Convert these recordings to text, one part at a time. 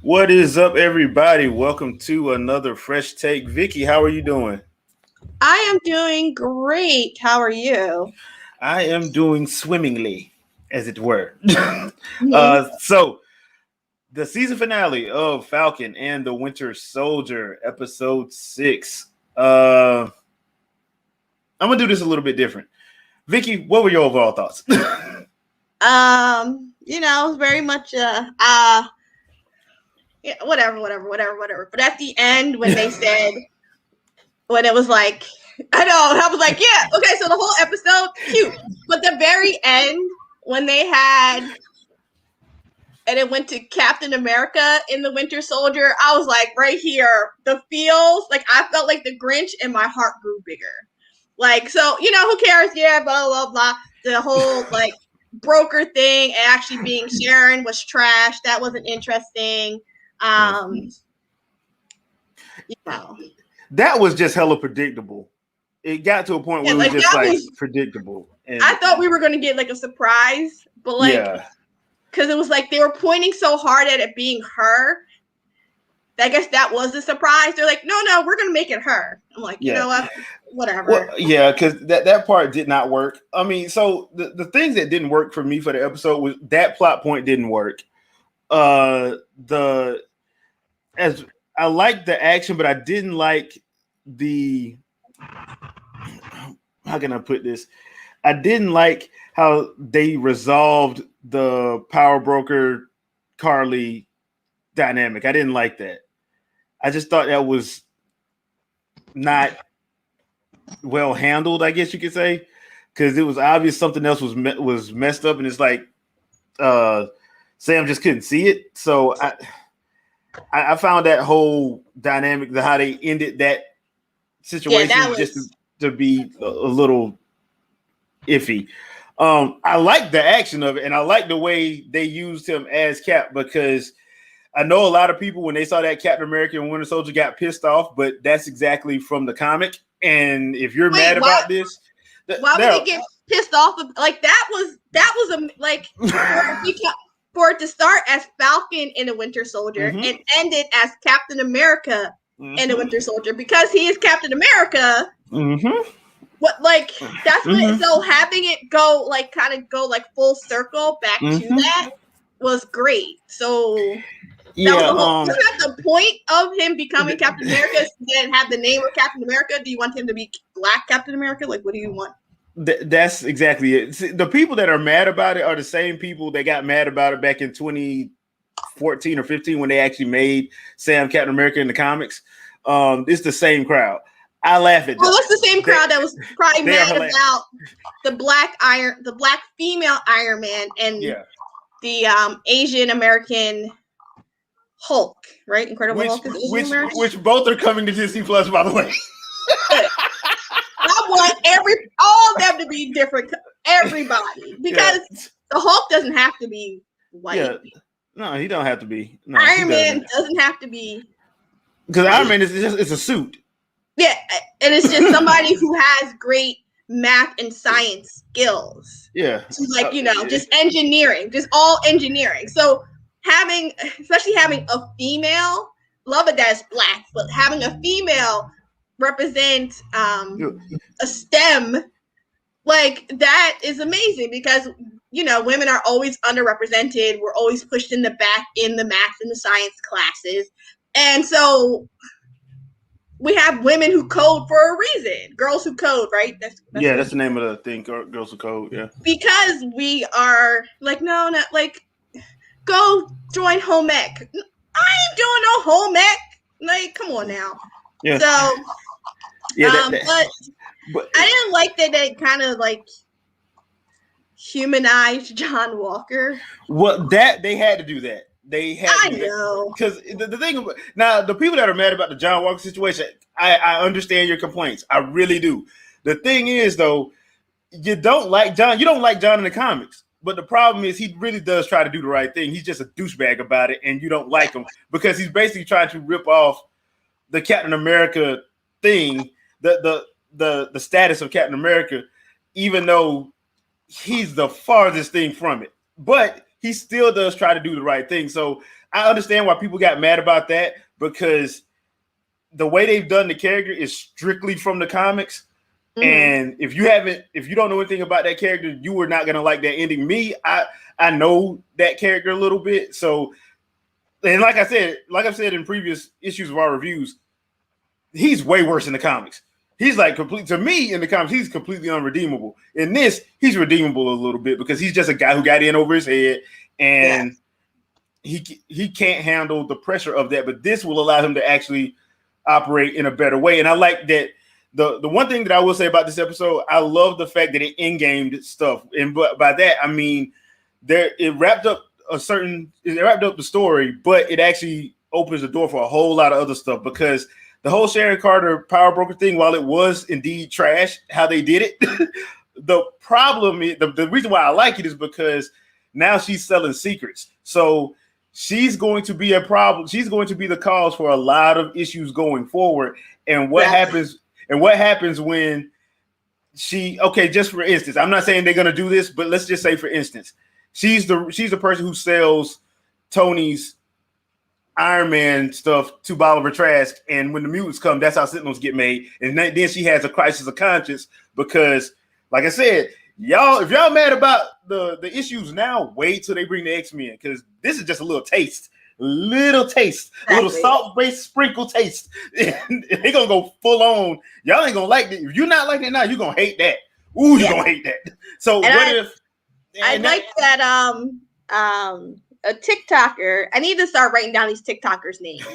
What is up, everybody? Welcome to another fresh take. Vicky, how are you doing? I am doing great. How are you? I am doing swimmingly, as it were. Mhm. So, the season finale of Falcon and the Winter Soldier, episode 6. I'm gonna do this a little bit different. Vicky, what were your overall thoughts? Very much yeah, whatever. But at the end when they said when it was like I was like, yeah, okay, so the whole episode, cute. But the very end when they had and it went to Captain America in the Winter Soldier, I was like, right here, the feels, like I felt like the Grinch and my heart grew bigger. Like, so, who cares? Yeah, blah, blah, blah. The whole, like, broker thing actually being Sharon was trash. That wasn't interesting. Yeah. Um, you know. That was just hella predictable. It got to a point Yeah, where it was like, just that like was, predictable. And I thought we were going to get, like, a surprise, but, like, yeah. because it was like they were pointing so hard at it being her. I guess that was the surprise. They're like, no, we're going to make it her. I'm like, you Yeah. know what? Whatever. Well, yeah, because that part did not work. I mean, so the things that didn't work for me for the episode was that plot point didn't work. The as I liked the action, but I didn't like the how can I put this? I didn't like how they resolved the power broker Carly dynamic. I didn't like that. I just thought that was not well handled, I guess you could say, because it was obvious something else was messed up, and it's like Sam just couldn't see it. So I found that whole dynamic, how they ended that situation, that just was to be a little iffy. I like the action of it, and I like the way they used him as Cap, because I know a lot of people when they saw that Captain America and Winter Soldier got pissed off, but that's exactly from the comic. And if you're mad about this, why would they get pissed off? Like that was like for it to start as Falcon in the Winter Soldier and end it as Captain America in the Winter Soldier because he is Captain America. What like that's what so having it go like kind of go like full circle back to that was great. So yeah, that was that the point of him becoming Captain America and have the name of Captain America? Do you want him to be Black Captain America? Like, what do you want? That's exactly it. See, the people that are mad about it are the same people that got mad about it back in 2014 or 15 when they actually made Sam Captain America in the comics. It's the same crowd. I laugh at. Well, that's the same crowd that was probably mad about the black female Iron Man and the Asian American Hulk, right? Incredible Hulk is Asian American. Which both are coming to Disney Plus, by the way. I want all of them to be different. Everybody, because the Hulk doesn't have to be white. Yeah. No, he don't have to be. No, Iron Man doesn't have to be. Because Iron Man it's a suit. Yeah, and it's just somebody who has great math and science skills. Yeah. Like, just engineering, just all engineering. So especially having a female, love it that's Black, but having a female represent a STEM, like that is amazing because, women are always underrepresented. We're always pushed in the back in the math and the science classes. And so we have women who code for a reason. Girls who code, right? That's the name of the thing. Girls who code. Yeah. Because we are like, no, not like, go join home ec. I ain't doing no home ec. Like, come on now. Yeah. So, yeah. But I didn't like that they kind of like humanized John Walker. Well, that they had to do that. They had. I know. Because the thing about now, the people that are mad about the John Walker situation, I understand your complaints. I really do. The thing is, though, you don't like John. You don't like John in the comics. But the problem is he really does try to do the right thing. He's just a douchebag about it, and you don't like him because he's basically trying to rip off the Captain America thing, the status of Captain America, even though he's the farthest thing from it. But he still does try to do the right thing. So I understand why people got mad about that, because the way they've done the character is strictly from the comics. Mm-hmm. And if you don't know anything about that character, you were not gonna like that ending. I know that character a little bit, so, and like I've said in previous issues of our reviews, he's way worse in the comics. He's like to me in the comics, he's completely unredeemable. In this, he's redeemable a little bit because he's just a guy who got in over his head, and he can't handle the pressure of that. But this will allow him to actually operate in a better way. And I like that. The one thing that I will say about this episode, I love the fact that it in-gamed stuff. And by that, I mean, it wrapped up the story, but it actually opens the door for a whole lot of other stuff, because the whole Sharon Carter power broker thing, while it was indeed trash how they did it, the problem is, the reason why I like it is because now she's selling secrets. So she's going to be a problem. She's going to be the cause for a lot of issues going forward. And what happens when just for instance, I'm not saying they're going to do this, but let's just say, for instance, she's the person who sells Tony's Iron Man stuff to Bolivar Trask, and when the mutants come, that's how Sentinels get made. And then she has a crisis of conscience because, like I said, if y'all mad about the issues now, wait till they bring the X-Men, because this is just a little taste, a little salt-based sprinkle taste. And they're gonna go full on. Y'all ain't gonna like it. If you're not liking it now, you're gonna hate that. Ooh, you're gonna hate that. So I like that a TikToker. I need to start writing down these TikTokers' names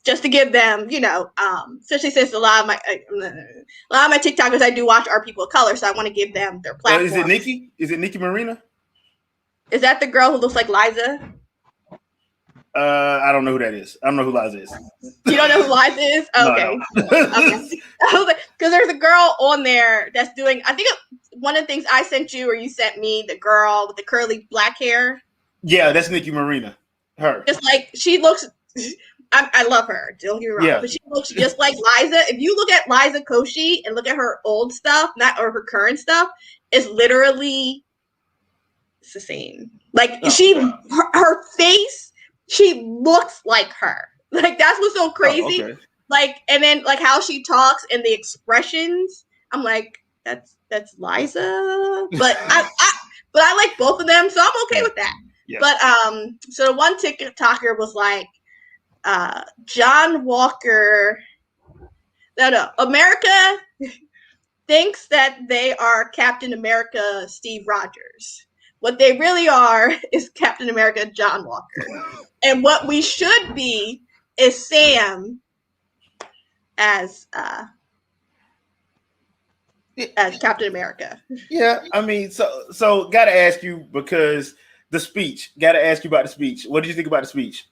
just to give them, especially since a lot of my TikTokers I do watch are people of color, so I want to give them their platform. Is it Nikki? Is it Nikki Marina? Is that the girl who looks like Liza? I don't know who that is. I don't know who Liza is. You don't know who Liza is? Okay. No. Okay. Because there's a girl on there that's doing, I think one of the things I sent you or you sent me, the girl with the curly black hair. Yeah, that's Nikki Marina. Her. Just like, she looks, I love her, don't get me wrong, but she looks just like Liza. If you look at Liza Koshy and look at her old stuff, or her current stuff, it's literally it's the same. Like, her face, she looks like her. Like, that's what's so crazy. Oh, okay. Like, and then like how she talks and the expressions, I'm like, that's Liza. But I like both of them, so I'm okay with that. Yeah. But so the one TikToker was like, John Walker. No, America thinks that they are Captain America Steve Rogers. What they really are is Captain America John Walker. And what we should be is Sam as Captain America. Yeah, I mean, so gotta ask you, because the speech. Gotta ask you about the speech. What did you think about the speech?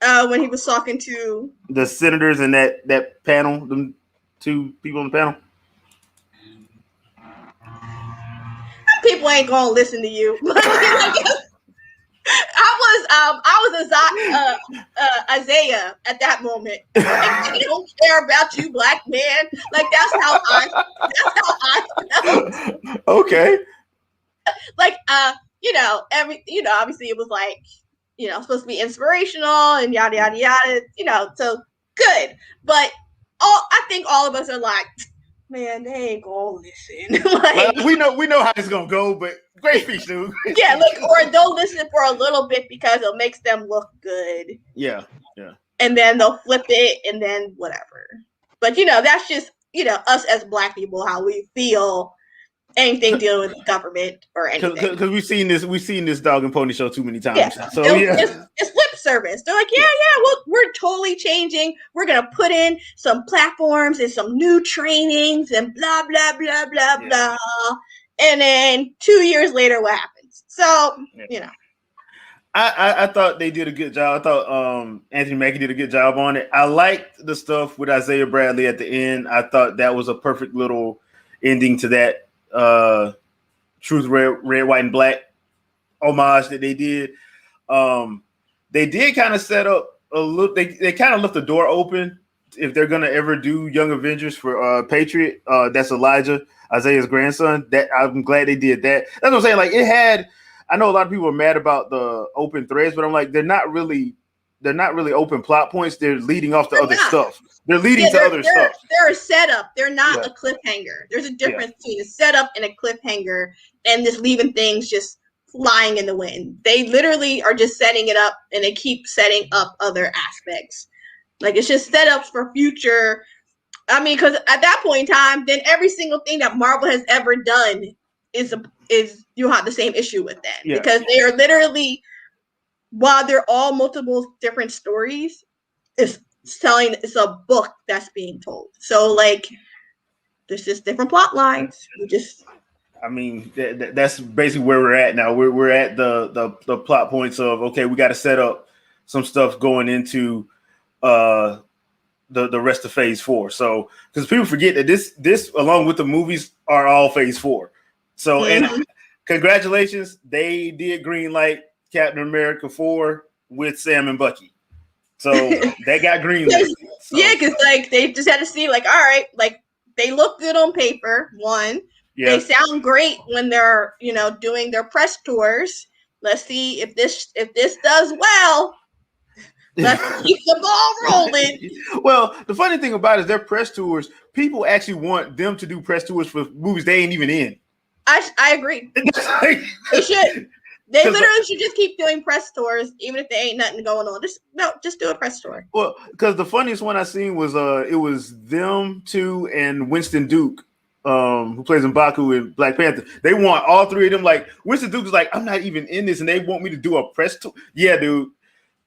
When he was talking to the senators and that panel, them two people on the panel. People ain't gonna listen to you. I was Isaiah at that moment. Like, they don't care about you, black man. Like, that's how I felt. Okay. Like, obviously it was like, supposed to be inspirational and yada yada yada, so good. But I think all of us are like, man, they ain't gonna listen. Like, we know how it's gonna go, but great speech, dude. Yeah, like, or they'll listen for a little bit because it makes them look good. Yeah. And then they'll flip it, and then whatever. But that's just us as black people, how we feel. Anything dealing with the government or anything. Because we've seen this dog and pony show too many times. Yeah. So it's lip service. They're like, we're totally changing. We're gonna put in some platforms and some new trainings and blah blah blah blah blah. And then 2 years later, what happens? So I thought they did a good job. I thought Anthony Mackie did a good job on it. I liked the stuff with Isaiah Bradley at the end. I thought that was a perfect little ending to that Truth, Red, White, and Black homage that they did. They did kind of set up a little. They kind of left the door open if they're gonna ever do Young Avengers for Patriot. That's Isaiah's grandson. That I'm glad they did that. That's what I'm saying. Like, it had. I know a lot of people are mad about the open threads, but I'm like, they're not really they're not really open plot points. They're leading off to They're other not. stuff. They're leading to other stuff. They're a setup. They're not Yeah. a cliffhanger. There's a difference between a setup and a cliffhanger, and just leaving things just flying in the wind. They literally are just setting it up, and they keep setting up other aspects. Like, it's just setups for future. I mean, because at that point in time, then every single thing that Marvel has ever done is you have the same issue with that, because they are literally, while they're all multiple different stories, it's a book that's being told. So, like, there's just different plot lines. I mean, that's basically where we're at now. We're at the plot points of, okay, we got to set up some stuff going into the rest of Phase 4. So, because people forget that this along with the movies are all Phase 4. So, and congratulations, they did greenlight Captain America 4 with Sam and Bucky. So they got greenlit. So. Yeah, because like they just had to see, like, all right, like they look good on paper. One, they sound great when they're doing their press tours. Let's see if this does well. Let's keep the ball rolling. Well, the funny thing about it is their press tours, people actually want them to do press tours for movies they ain't even in. I agree. They should. They literally should just keep doing press tours, even if there ain't nothing going on. Just do a press tour. Well, because the funniest one I seen was it was them two and Winston Duke, who plays M'Baku in Black Panther. They want all three of them. Like, Winston Duke is like, I'm not even in this, and they want me to do a press tour. Yeah, dude.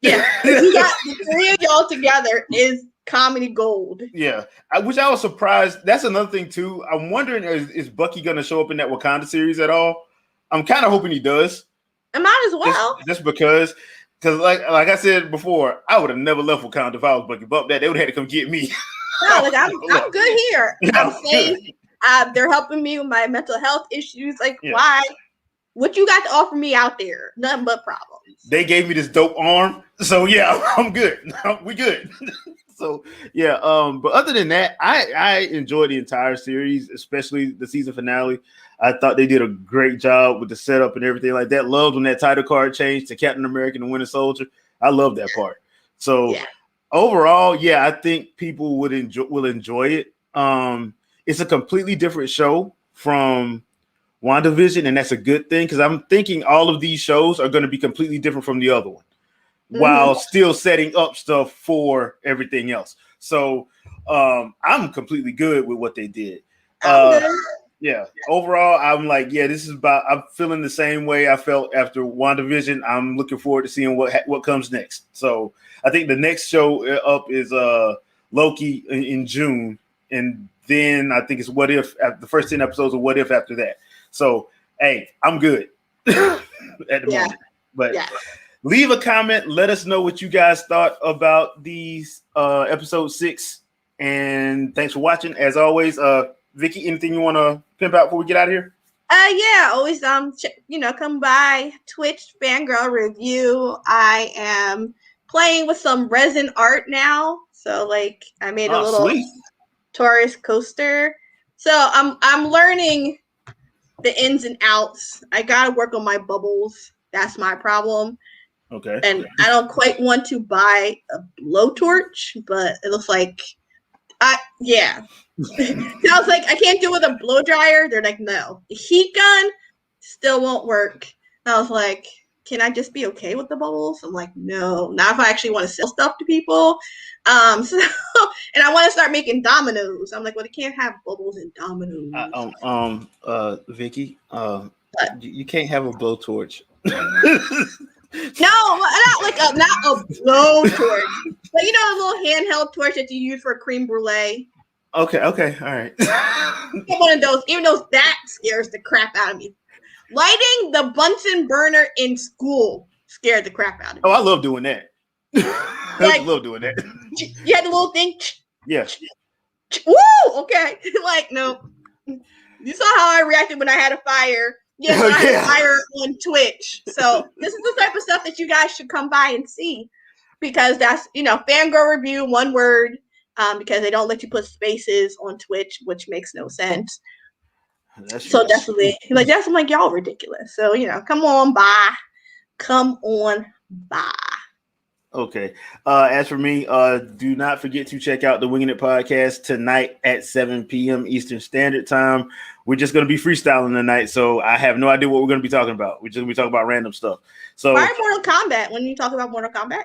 Yeah, you got the three of y'all together is comedy gold. Yeah, which I was surprised. That's another thing too. I'm wondering, is Bucky gonna show up in that Wakanda series at all? I'm kind of hoping he does. I might as well. Just because like I said before, I would have never left Wakanda if I was Bucky. But that they would have had to come get me. No, like I'm good here. I'm safe. They're helping me with my mental health issues. Like, why? What you got to offer me out there? Nothing but problems. They gave me this dope arm, so yeah, I'm good. We good. So yeah, but other than that, I enjoyed the entire series, especially the season finale. I thought they did a great job with the setup and everything like that. Loved when that title card changed to Captain America and the Winter Soldier. I love that part. So overall, I think people will enjoy it. It's a completely different show from WandaVision, and that's a good thing, because I'm thinking all of these shows are going to be completely different from the other one, while still setting up stuff for everything else. So I'm completely good with what they did. Overall, I'm like, I'm feeling the same way I felt after WandaVision. I'm looking forward to seeing what comes next. So I think the next show up is Loki in June, and then I think it's What If, the first 10 episodes of What If after that. So, hey, I'm good at the moment. But leave a comment. Let us know what you guys thought about these episode 6. And thanks for watching. As always, Vicky, anything you want to pimp out before we get out of here? Always come by Twitch Fangirl Review. I am playing with some resin art now. So like I made a little Taurus coaster. So I'm learning the ins and outs. I gotta work on my bubbles. That's my problem. Okay. And I don't quite want to buy a blowtorch, but it looks like I was like, I can't do it with a blow dryer. They're like, no. The heat gun still won't work. And I was like, can I just be okay with the bubbles? I'm like, no. Not if I actually want to sell stuff to people. And I want to start making dominoes. I'm like, well, they can't have bubbles in dominoes. Vicky, you can't have a blowtorch. No, not a blowtorch. But you know, a little handheld torch that you use for a creme brulee. Okay, all right. One of those, even though that scares the crap out of me. Lighting the Bunsen burner in school scared the crap out of me. Oh, I love doing that. I love doing that. You had the little thing. Yeah. Woo! Okay. Like, no. You saw how I reacted when I had a fire. I had a fire on Twitch. So this is the type of stuff that you guys should come by and see, because that's Fangirl Review, one word. Because they don't let you put spaces on Twitch, which makes no sense. So definitely, I'm like, y'all ridiculous. So come on by. Okay. As for me, do not forget to check out the Winging It podcast tonight at 7 p.m. Eastern Standard Time. We're just going to be freestyling tonight, so I have no idea what we're going to be talking about. We're just going to be talking about random stuff. So why Mortal Kombat when you talk about Mortal Kombat?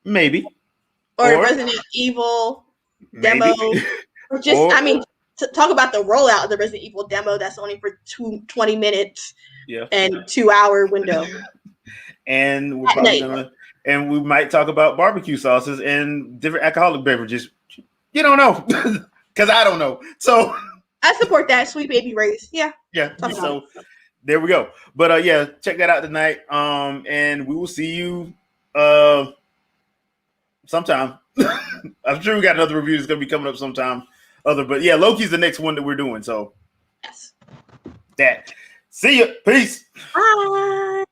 Maybe. Or Resident Evil demo. Or just, I mean, talk about the rollout of the Resident Evil demo that's only for 20 minutes and 2-hour window. And we're probably gonna, and we might talk about barbecue sauces and different alcoholic beverages. You don't know, because I don't know. So I support that. Sweet Baby Ray's. Yeah. So there we go. But check that out tonight. And we will see you sometime. I'm sure we got another review that's gonna be coming up sometime. But Loki's the next one that we're doing. So yes. See ya. Peace. Bye.